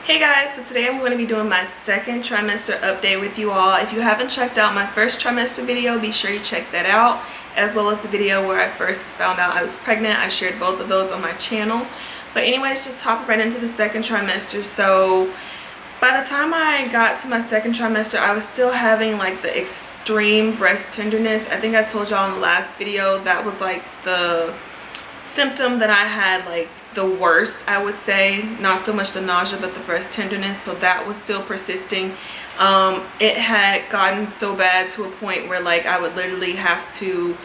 Hey guys, so today I'm going to be doing my second trimester update with you all. If you haven't checked out my first trimester video, be sure you check that out, as well as the video where I first found out I was pregnant. I shared both of those on my channel. But anyways, just hop right into the second trimester. So by the time I got to my second trimester, I was still having like the extreme breast tenderness. I think I told y'all in the last video that was like the symptom that I had like the worst, I would say. Not so much the nausea, but the breast tenderness. So that was still persisting. It had gotten so bad to a point where like I would literally have to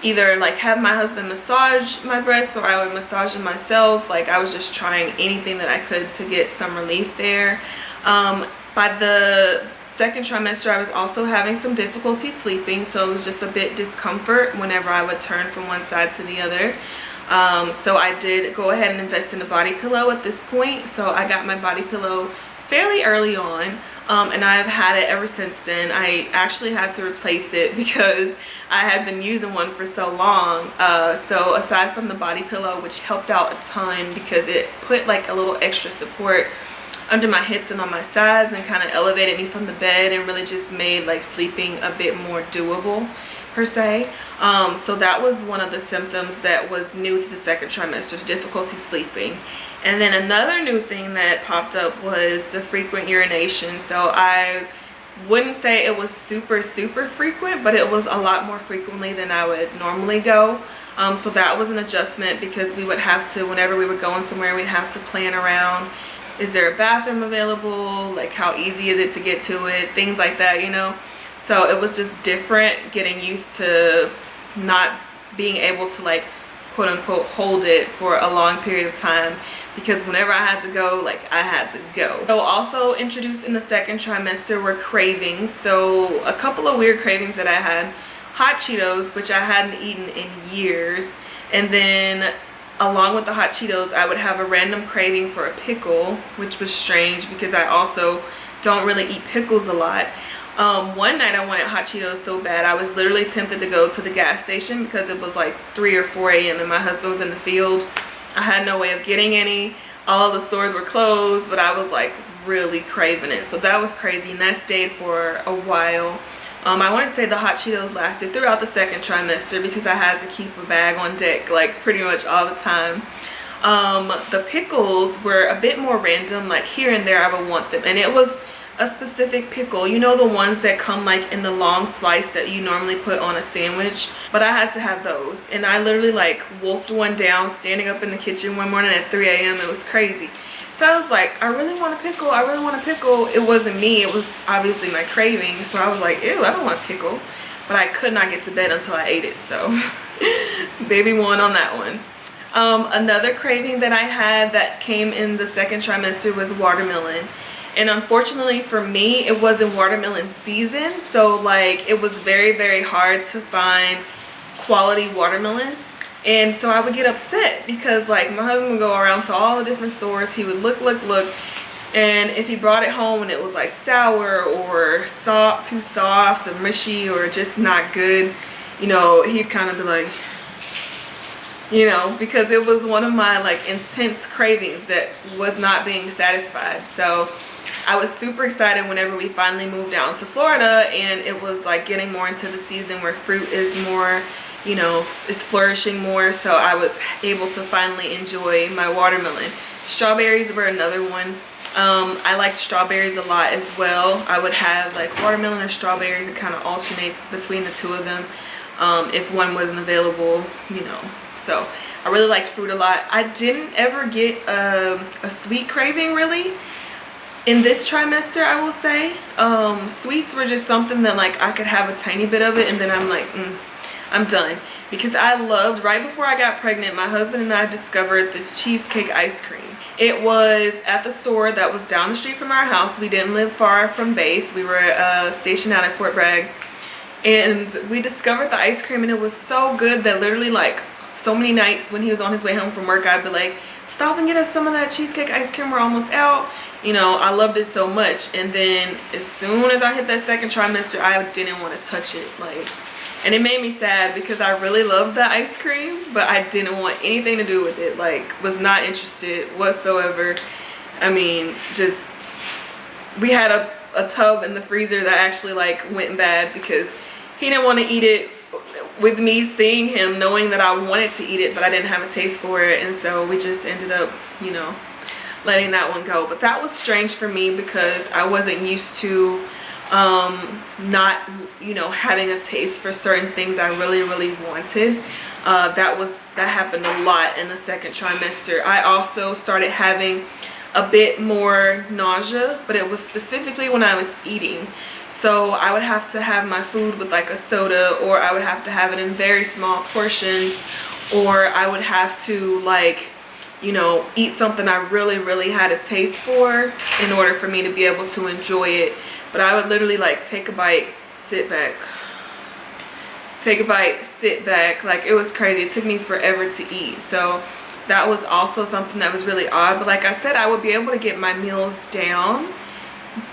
either like have my husband massage my breasts, or I would massage them myself. Like I was just trying anything that I could to get some relief there. By the second trimester, I was also having some difficulty sleeping, so it was just a bit discomfort whenever I would turn from one side to the other. So I did go ahead and invest in a body pillow at this point. So I got my body pillow fairly early on, and I've had it ever since then. I actually had to replace it because I had been using one for so long. So aside from the body pillow, which helped out a ton because it put like a little extra support under my hips and on my sides and kind of elevated me from the bed and really just made like sleeping a bit more doable per se. So that was one of the symptoms that was new to the second trimester, difficulty sleeping. And then another new thing that popped up was the frequent urination. So I wouldn't say it was super frequent, but it was a lot more frequently than I would normally go. So that was an adjustment because we would have to, whenever we were going somewhere, we'd have to plan around, is there a bathroom available, like how easy is it to get to it, things like that, you know. So it was just different getting used to not being able to like quote unquote hold it for a long period of time, because whenever I had to go, like I had to go. So also introduced in the second trimester were cravings. So a couple of weird cravings that I had: hot Cheetos, which I hadn't eaten in years, and then along with the hot Cheetos, I would have a random craving for a pickle, which was strange because I also don't really eat pickles a lot. One night I wanted hot Cheetos so bad, I was literally tempted to go to the gas station because it was like 3 or 4 a.m. and my husband was in the field. I had no way of getting any. All of the stores were closed, but I was like really craving it. So that was crazy, and that stayed for a while. I want to say the hot Cheetos lasted throughout the second trimester because I had to keep a bag on deck like pretty much all the time. The pickles were a bit more random, like here and there I would want them, and it was a specific pickle, you know, the ones that come like in the long slice that you normally put on a sandwich. But I had to have those, and I literally like wolfed one down standing up in the kitchen one morning at 3 a.m. It was crazy. So I was like, I really want a pickle, I really want a pickle. It wasn't me, it was obviously my craving. So I was like, ew, I don't want a pickle. But I could not get to bed until I ate it, so baby won on that one. Another craving that I had that came in the second trimester was watermelon. And unfortunately for me, it wasn't watermelon season, so like it was very hard to find quality watermelon. And so I would get upset because like my husband would go around to all the different stores, he would look, and if he brought it home and it was like sour or soft, too soft or mushy or just not good, you know, he'd kind of be like, you know, because it was one of my like intense cravings that was not being satisfied. So I was super excited whenever we finally moved down to Florida and it was like getting more into the season where fruit is more, you know, is flourishing more. So I was able to finally enjoy my watermelon. Strawberries were another one. I liked strawberries a lot as well. I would have like watermelon or strawberries and kind of alternate between the two of them if one wasn't available, you know. So I really liked fruit a lot. I didn't ever get a sweet craving really in this trimester, I will say. Sweets were just something that like I could have a tiny bit of it and then I'm like, I'm done. Because I loved, right before I got pregnant, my husband and I discovered this cheesecake ice cream. It was at the store that was down the street from our house. We didn't live far from base. We were stationed out at Fort Bragg. And we discovered the ice cream and it was so good that literally like so many nights when he was on his way home from work, I'd be like, stop and get us some of that cheesecake ice cream, we're almost out. You know, I loved it so much. And then as soon as I hit that second trimester, I didn't want to touch it. Like, and it made me sad because I really loved the ice cream, but I didn't want anything to do with it. Like, was not interested whatsoever. I mean, just, we had a tub in the freezer that actually like went bad because he didn't want to eat it with me seeing him, knowing that I wanted to eat it, but I didn't have a taste for it. And so we just ended up, you know, letting that one go. But that was strange for me because I wasn't used to not, you know, having a taste for certain things I really wanted. That happened a lot in the second trimester. I also started having a bit more nausea, but it was specifically when I was eating. So I would have to have my food with like a soda, or I would have to have it in very small portions, or I would have to, like, you know, eat something I really had a taste for in order for me to be able to enjoy it. But I would literally like take a bite, sit back, take a bite, sit back. Like, it was crazy. It took me forever to eat. So that was also something that was really odd. But like I said, I would be able to get my meals down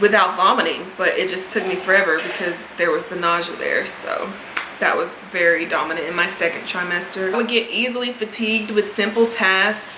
without vomiting, but it just took me forever because there was the nausea there. So that was very dominant in my second trimester. I would get easily fatigued with simple tasks.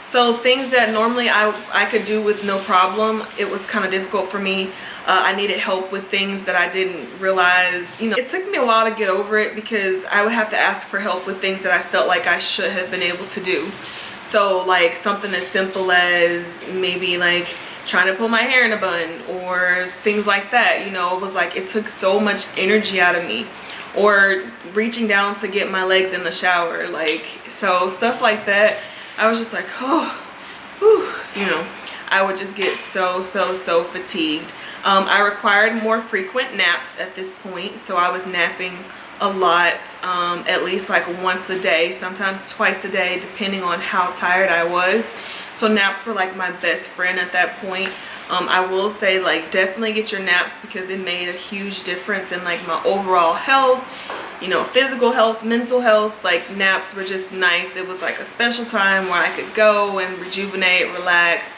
So things that normally I could do with no problem, it was kind of difficult for me. I needed help with things that I didn't realize, you know. It took me a while to get over it because I would have to ask for help with things that I felt like I should have been able to do. So like something as simple as maybe like trying to pull my hair in a bun or things like that, you know. It was like it took so much energy out of me. Or reaching down to get my legs in the shower, like, so stuff like that. I was just like, oh, whew, you know, I would just get so fatigued. I required more frequent naps at this point, so I was napping a lot, at least like once a day, sometimes twice a day, depending on how tired I was. So naps were like my best friend at that point. I will say, like, definitely get your naps because it made a huge difference in like my overall health, you know, physical health, mental health. Like, naps were just nice. It was like a special time where I could go and rejuvenate, relax,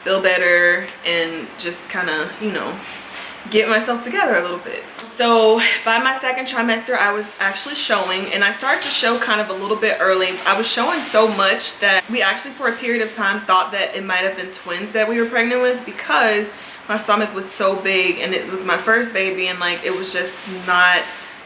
feel better, and just kind of, you know, get myself together a little bit. So by my second trimester, I was actually showing, and I started to show kind of a little bit early. I was showing so much that we actually for a period of time thought that it might have been twins that we were pregnant with because my stomach was so big and it was my first baby, and like it was just not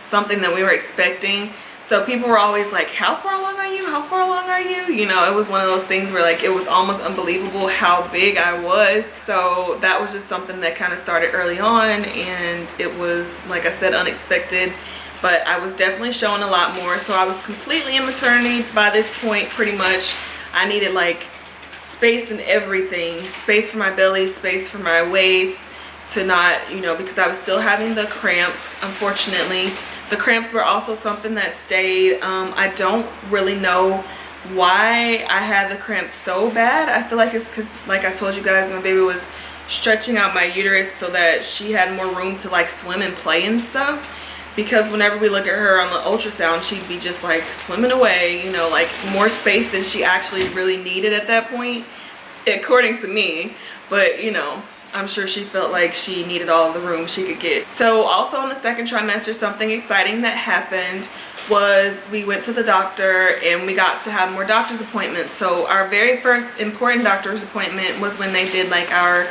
something that we were expecting. So people were always like, how far along are you? How far along are you? You know, it was one of those things where like it was almost unbelievable how big I was. So that was just something that kind of started early on, and it was, like I said, unexpected. But I was definitely showing a lot more. So I was completely in maternity by this point, pretty much. I needed like space and everything. Space for my belly, space for my waist, to not, you know, because I was still having the cramps, unfortunately. The cramps were also something that stayed. I don't really know why I had the cramps so bad. I feel like it's because, like I told you guys, my baby was stretching out my uterus so that she had more room to like swim and play and stuff. Because whenever we look at her on the ultrasound, she'd be just like swimming away, you know, like more space than she actually really needed at that point, according to me. But, you know, I'm sure she felt like she needed all the room she could get. So also in the second trimester, something exciting that happened was we went to the doctor and we got to have more doctor's appointments. So our very first important doctor's appointment was when they did like our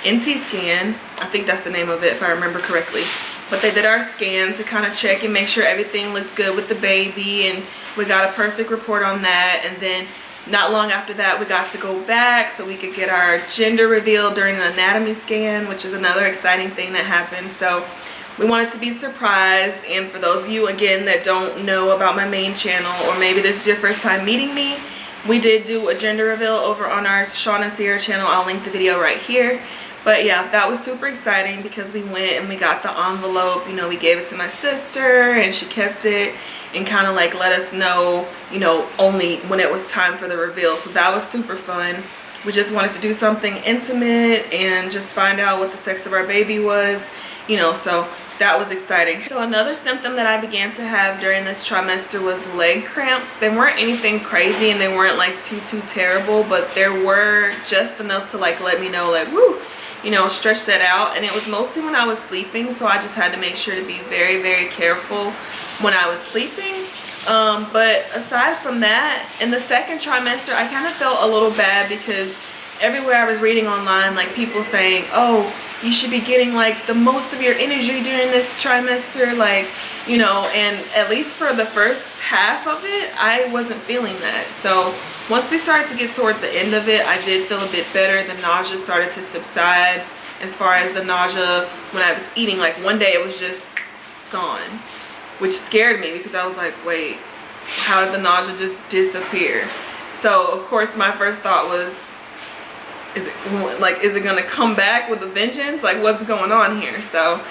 NT scan. I think that's the name of it if I remember correctly. But they did our scan to kind of check and make sure everything looked good with the baby, and we got a perfect report on that. And then not long after that, we got to go back so we could get our gender revealed during the anatomy scan, which is another exciting thing that happened. So we wanted to be surprised. And for those of you, again, that don't know about my main channel, or maybe this is your first time meeting me, we did do a gender reveal over on our Sean and Sierra channel. I'll link the video right here. But yeah, that was super exciting because we went and we got the envelope. You know, we gave it to my sister and she kept it and kind of like let us know, you know, only when it was time for the reveal. So that was super fun. We just wanted to do something intimate and just find out what the sex of our baby was, you know, so that was exciting. So another symptom that I began to have during this trimester was leg cramps. They weren't anything crazy and they weren't like too terrible, but there were just enough to like let me know like, woo, you know, stretch that out. And it was mostly when I was sleeping, so I just had to make sure to be very careful when I was sleeping. But aside from that, in the second trimester, I kind of felt a little bad because everywhere I was reading online, like people saying, oh, you should be getting like the most of your energy during this trimester, like, you know, and at least for the first half of it, I wasn't feeling that. So once we started to get toward the end of it, I did feel a bit better. The nausea started to subside. As far as the nausea, when I was eating, like one day it was just gone, which scared me because I was like, wait, how did the nausea just disappear? So of course my first thought was, is it gonna come back with a vengeance? Like, what's going on here? So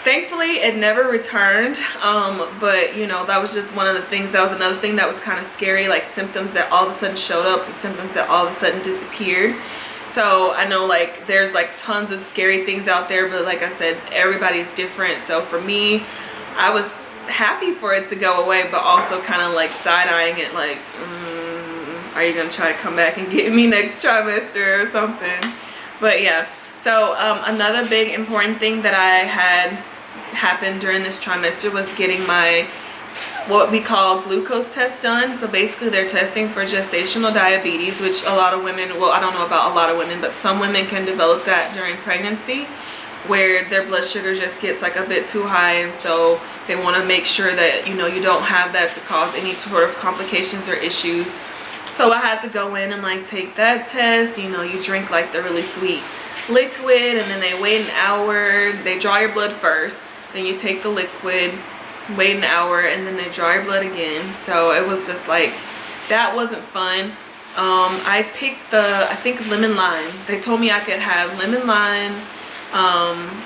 thankfully it never returned, but you know, that was just one of the things. That was another thing that was kind of scary, like symptoms that all of a sudden showed up and symptoms that all of a sudden disappeared. So I know like there's like tons of scary things out there, but like I said, everybody's different. So for me, I was happy for it to go away, but also kind of like side-eyeing it, like, are you gonna try to come back and get me next trimester or something? But yeah, so another big important thing that I had happen during this trimester was getting my what we call glucose test done. So basically they're testing for gestational diabetes, which a lot of women, well, I don't know about a lot of women, but some women can develop that during pregnancy, where their blood sugar just gets like a bit too high, and so they want to make sure that, you know, you don't have that to cause any sort of complications or issues. So I had to go in and like take that test. You know, you drink like the really sweet liquid, and then they wait an hour. They draw your blood first, then you take the liquid, wait an hour, and then they draw your blood again. So it was just like, that wasn't fun. I picked I think lemon lime. They told me I could have lemon lime,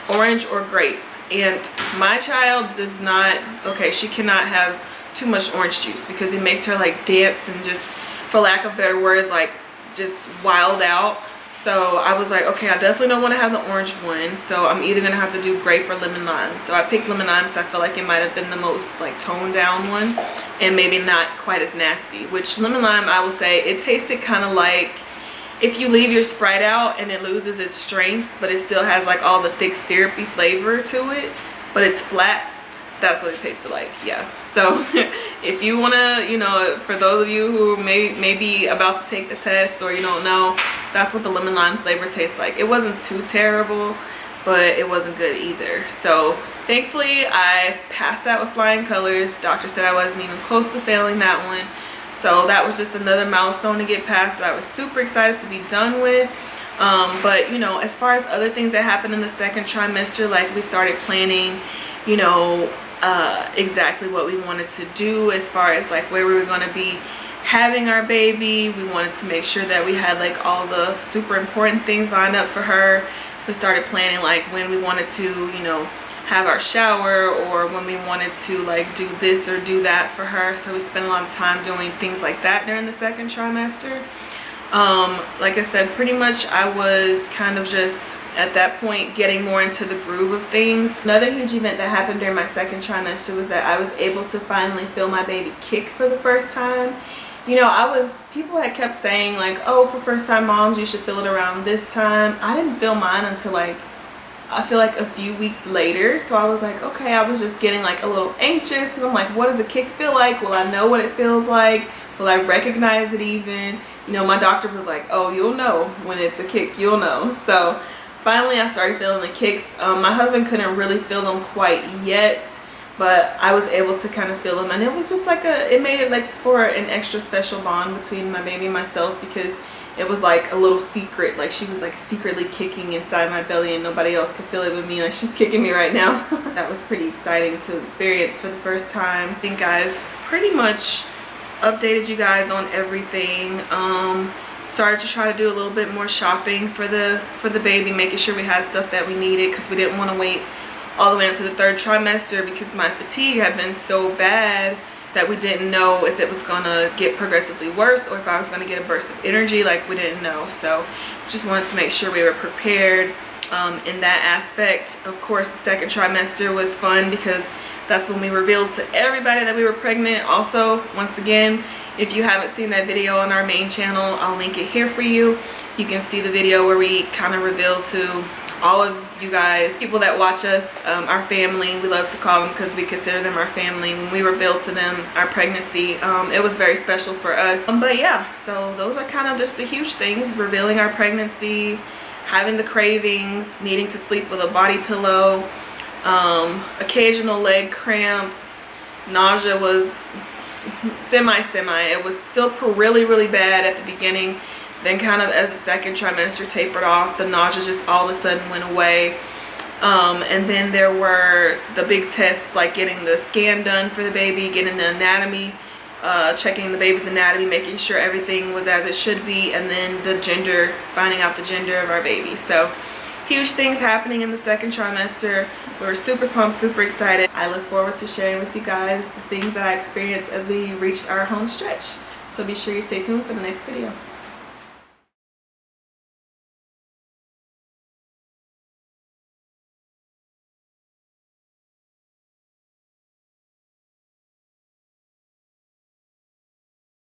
orange, or grape. And my child does not, okay, she cannot have too much orange juice because it makes her like dance and just, for lack of better words, like just wild out. So I was like, okay, I definitely don't want to have the orange one, so I'm either gonna have to do grape or lemon lime. So I picked lemon lime because I feel like it might have been the most like toned down one and maybe not quite as nasty. Which lemon lime, I will say, it tasted kind of like if you leave your Sprite out and it loses its strength, but it still has like all the thick syrupy flavor to it, but it's flat. That's what it tasted like. Yeah. So if you want to, you know, for those of you who may be about to take the test or you don't know, that's what the lemon lime flavor tastes like. It wasn't too terrible, but it wasn't good either. So thankfully I passed that with flying colors. Doctor said I wasn't even close to failing that one. So that was just another milestone to get past that I was super excited to be done with. But you know, as far as other things that happened in the second trimester, like we started planning, you know, exactly what we wanted to do as far as like where we were going to be having our baby. We wanted to make sure that we had like all the super important things lined up for her. We started planning like when we wanted to, you know, have our shower, or when we wanted to like do this or do that for her. So we spent a lot of time doing things like that during the second trimester. Like I said, pretty much I was kind of just at that point getting more into the groove of things. Another huge event that happened during my second trimester was that I was able to finally feel my baby kick for the first time. You know, people had kept saying like, oh, for first time moms you should feel it around this time. I didn't feel mine until like, I feel like a few weeks later. So I was like, okay, I was just getting like a little anxious because I'm like, what does a kick feel like? Will I know what it feels like? Will I recognize it even? You know, my doctor was like, oh, you'll know when it's a kick, you'll know. So finally I started feeling the kicks. My husband couldn't really feel them quite yet, but I was able to kind of feel them, and it was just like it made it like for an extra special bond between my baby and myself, because it was like a little secret. Like she was like secretly kicking inside my belly and nobody else could feel it with me. Like she's kicking me right now. That was pretty exciting to experience for the first time. I think I've pretty much updated you guys on everything. Started to try to do a little bit more shopping for the baby, making sure we had stuff that we needed, because we didn't want to wait all the way into the third trimester because my fatigue had been so bad that we didn't know if it was gonna get progressively worse or if I was gonna get a burst of energy. Like, we didn't know. So just wanted to make sure we were prepared in that aspect. Of course, the second trimester was fun because that's when we revealed to everybody that we were pregnant. Also, once again, if you haven't seen that video on our main channel, I'll link it here for you. You can see the video where we kind of revealed to all of you guys, people that watch us, our family, we love to call them because we consider them our family. When we revealed to them our pregnancy, it was very special for us. But yeah, so those are kind of just the huge things: revealing our pregnancy, having the cravings, needing to sleep with a body pillow, occasional leg cramps. Nausea was semi. It was still really bad at the beginning. Then kind of as the second trimester tapered off, the nausea just all of a sudden went away. And then there were the big tests, like getting the scan done for the baby, getting the anatomy, checking the baby's anatomy, making sure everything was as it should be, and then the gender, finding out the gender of our baby. So huge things happening in the second trimester. We were super pumped, super excited. I look forward to sharing with you guys the things that I experienced as we reached our home stretch. So be sure you stay tuned for the next video.